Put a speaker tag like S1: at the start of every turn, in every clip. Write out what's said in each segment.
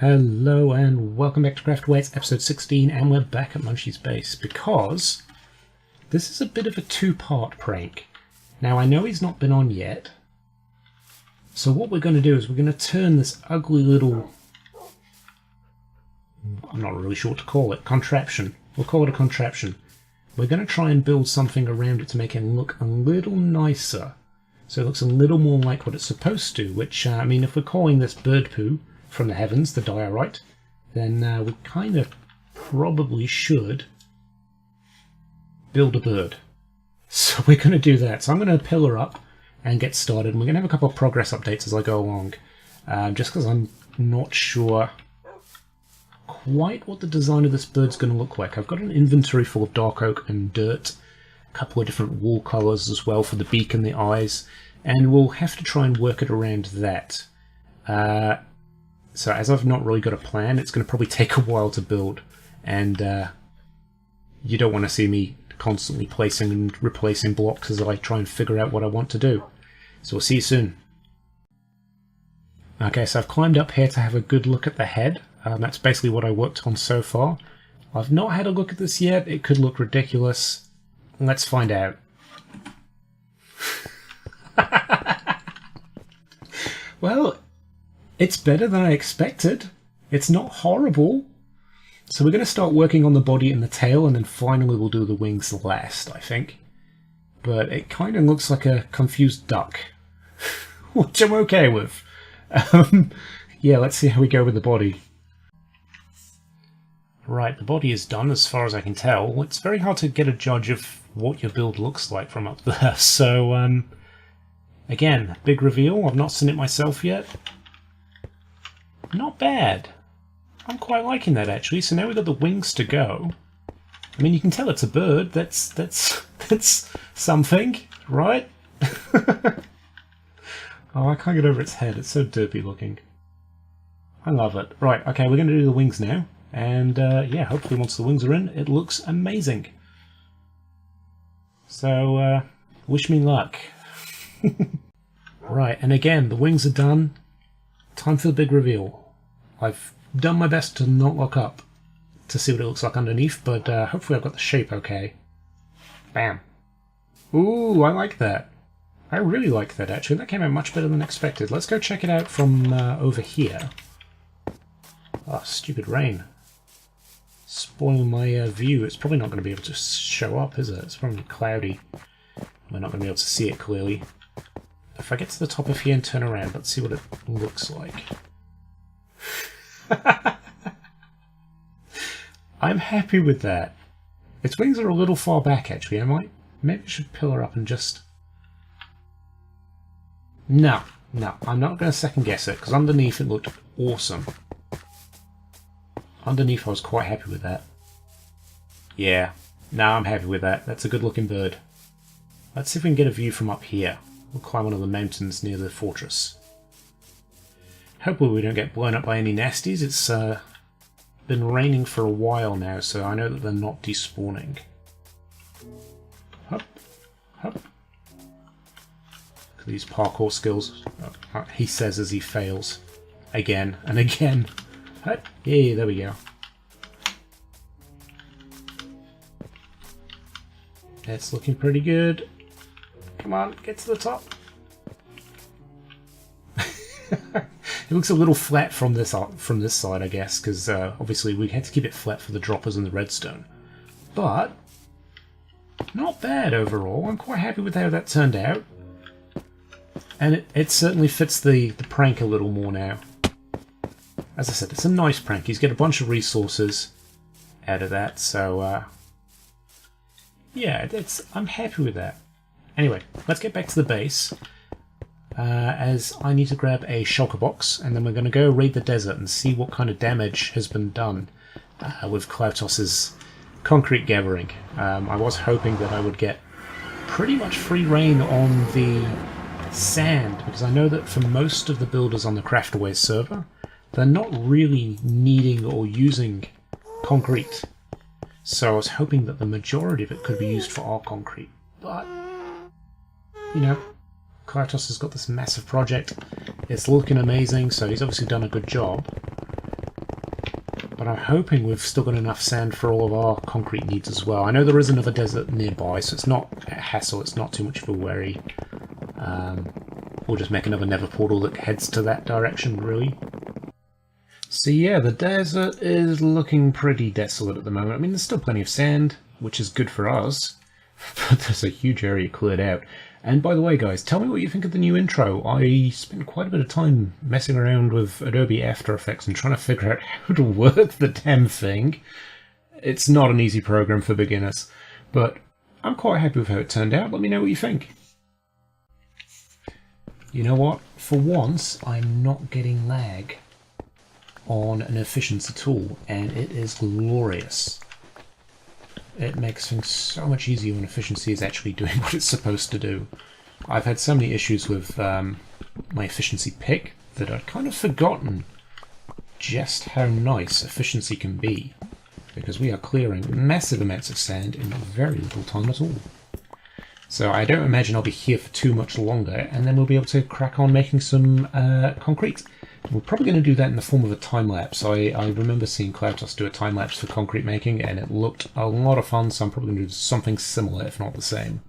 S1: Hello and welcome back to Craftaway, episode 16, and we're back at Munchies' base because this is a bit of a two-part prank. Now I know he's not been on yet, so what we're going to do is we're going to turn this ugly little, I'm not really sure what to call it, contraption. We'll call it a contraption. We're going to try and build something around it to make it look a little nicer, so it looks a little more like what it's supposed to, which, I mean, if we're calling this bird poo from the heavens, the diorite, then we kind of probably should build a bird. So we're going to do that. So I'm going to pillar up and get started. And we're going to have a couple of progress updates as I go along, just because I'm not sure quite what the design of this bird's going to look like. I've got an inventory full of dark oak and dirt, a couple of different wool colours as well for the beak and the eyes, and we'll have to try and work it around that. So as I've not really got a plan, it's going to probably take a while to build, and you don't want to see me constantly placing and replacing blocks as I try and figure out what I want to do. So we'll see you soon. Okay, so I've climbed up here to have a good look at the head. That's basically what I worked on so far. I've not had a look at this yet. It could look ridiculous. Let's find out. Well, it's better than I expected. It's not horrible. So we're going to start working on the body and the tail, and then finally we'll do the wings last, I think. But it kind of looks like a confused duck, which I'm okay with. Yeah, let's see how we go with the body. Right, the body is done as far as I can tell. It's very hard to get a judge of what your build looks like from up there. So, again, big reveal. I've not seen it myself yet. Not bad. I'm quite liking that, actually. So now we've got the wings to go. I mean, you can tell it's a bird. That's something, right? Oh, I can't get over its head. It's so derpy looking. I love it. Right, okay, we're going to do the wings now. And, yeah, hopefully once the wings are in, it looks amazing. So, wish me luck. Right, and again, the wings are done. Time for the big reveal. I've done my best to not look up to see what it looks like underneath, but hopefully I've got the shape okay. Bam. Ooh, I like that. I really like that, actually. That came out much better than expected. Let's go check it out from over here. Oh, stupid rain. Spoiling my view. It's probably not going to be able to show up, is it? It's probably cloudy. We're not going to be able to see it clearly. If I get to the top of here and turn around, let's see what it looks like. I'm happy with that. Its wings are a little far back, actually. Maybe I should pillar up and just... No, I'm not going to second guess it, because underneath it looked awesome. Underneath I was quite happy with that. Yeah, I'm happy with that. That's a good looking bird. Let's see if we can get a view from up here. We'll climb one of the mountains near the fortress. Hopefully we don't get blown up by any nasties. It's been raining for a while now, so I know that they're not despawning. Hup, hup. Look at these parkour skills. He says as he fails. Again and again. Hup. Yeah, there we go. That's looking pretty good. Come on, get to the top. It looks a little flat from this side, I guess, because obviously we had to keep it flat for the droppers and the redstone. But not bad overall. I'm quite happy with how that turned out, and it certainly fits the prank a little more now. As I said, it's a nice prank. He's got a bunch of resources out of that, so yeah, I'm happy with that. Anyway, let's get back to the base. As I need to grab a shulker box, and then we're going to go raid the desert and see what kind of damage has been done with Cloutos's concrete gathering. I was hoping that I would get pretty much free reign on the sand, because I know that for most of the builders on the Craftaway server, they're not really needing or using concrete. So I was hoping that the majority of it could be used for our concrete. But, you know, Cloutos has got this massive project. It's looking amazing, so he's obviously done a good job. But I'm hoping we've still got enough sand for all of our concrete needs as well. I know there is another desert nearby, so it's not a hassle, it's not too much of a worry. We'll just make another nether portal that heads to that direction, really. So yeah, the desert is looking pretty desolate at the moment. I mean, there's still plenty of sand, which is good for us, but there's a huge area cleared out. And by the way, guys, tell me what you think of the new intro. I spent quite a bit of time messing around with Adobe After Effects and trying to figure out how to work the damn thing. It's not an easy program for beginners, but I'm quite happy with how it turned out. Let me know what you think. You know what? For once, I'm not getting lag on an efficiency tool, and it is glorious. It makes things so much easier when efficiency is actually doing what it's supposed to do. I've had so many issues with my efficiency pick that I've kind of forgotten just how nice efficiency can be, because we are clearing massive amounts of sand in very little time at all. So I don't imagine I'll be here for too much longer, and then we'll be able to crack on making some concrete. We're probably going to do that in the form of a time-lapse. I remember seeing Cloudtoss do a time-lapse for concrete making, and it looked a lot of fun, so I'm probably going to do something similar, if not the same.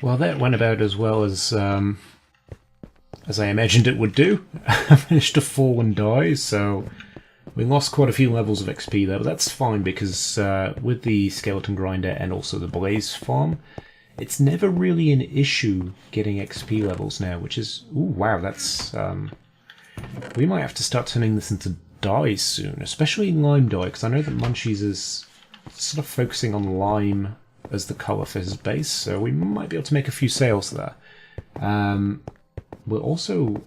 S1: Well, that went about as well as I imagined it would do. I managed to fall and die, so we lost quite a few levels of XP there, but that's fine because with the skeleton grinder and also the blaze farm, it's never really an issue getting XP levels now, which is... Ooh, wow, that's... we might have to start turning this into dyes soon, especially lime dye, because I know that Munchies is sort of focusing on lime as the colour for his base, so we might be able to make a few sales there. We're also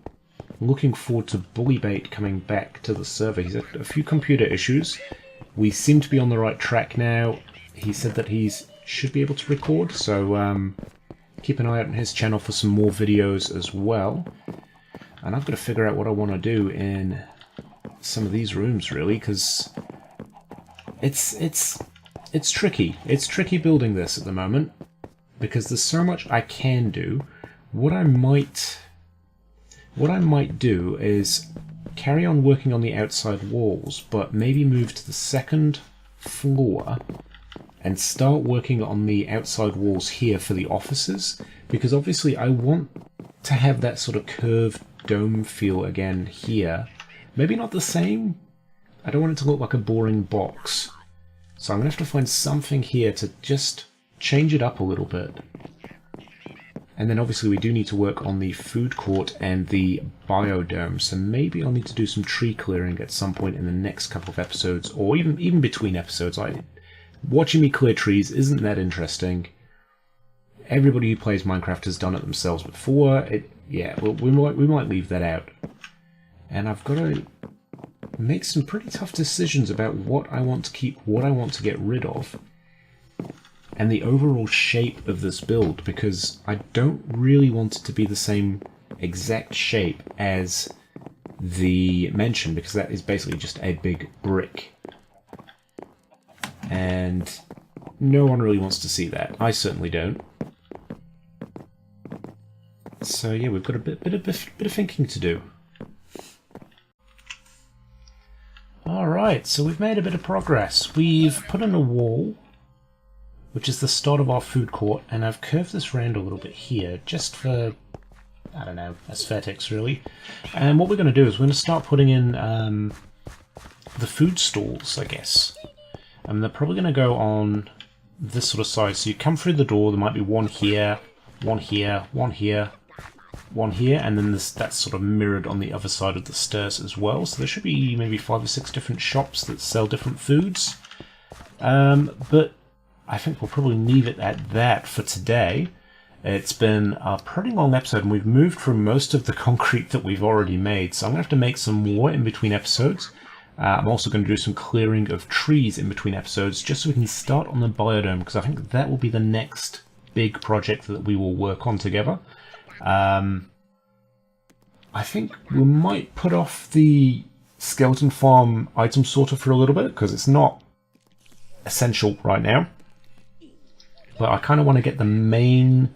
S1: looking forward to Bullybait coming back to the server. He's had a few computer issues. We seem to be on the right track now. He said that he should be able to record, so keep an eye out on his channel for some more videos as well. And I've got to figure out what I want to do in some of these rooms, really, because it's tricky. It's tricky building this at the moment, because there's so much I can do. What I might... what I might do is carry on working on the outside walls, but maybe move to the second floor and start working on the outside walls here for the offices, because obviously I want to have that sort of curved dome feel again here. Maybe not the same. I don't want it to look like a boring box. So I'm going to have to find something here to just change it up a little bit. And then obviously we do need to work on the food court and the biodome, so maybe I'll need to do some tree clearing at some point in the next couple of episodes, or even between episodes. Watching me clear trees isn't that interesting. Everybody who plays Minecraft has done it themselves before. We might leave that out. And I've got to make some pretty tough decisions about what I want to keep, what I want to get rid of, and the overall shape of this build, because I don't really want it to be the same exact shape as the mansion, because that is basically just a big brick. And no one really wants to see that. I certainly don't. So yeah, we've got a bit of thinking to do. Alright, so we've made a bit of progress. We've put in a wall, which is the start of our food court, and I've curved this round a little bit here, just for, I don't know, aesthetics really. And what we're going to do is we're going to start putting in the food stalls, I guess. And they're probably going to go on this sort of size. So you come through the door, there might be one here, one here, one here, one here, and then that's sort of mirrored on the other side of the stairs as well. So there should be maybe 5 or 6 different shops that sell different foods. But I think we'll probably leave it at that for today. It's been a pretty long episode, and we've moved through most of the concrete that we've already made. So I'm going to have to make some more in between episodes. I'm also going to do some clearing of trees in between episodes, just so we can start on the biodome, because I think that will be the next big project that we will work on together. I think we might put off the skeleton farm item sorter for a little bit, because it's not essential right now. But I kind of want to get the main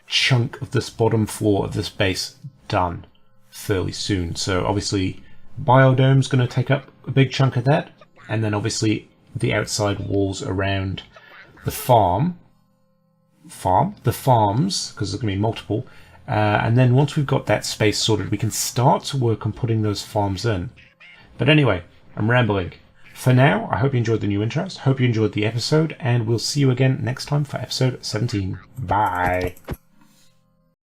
S1: chunk of this bottom floor of this base done fairly soon. So obviously biodome's going to take up a big chunk of that, and then obviously the outside walls around the farms, because there's going to be multiple. And then once we've got that space sorted, we can start to work on putting those farms in. But anyway, I'm rambling. For now, I hope you enjoyed the new intros, hope you enjoyed the episode, and we'll see you again next time for episode 17. Bye!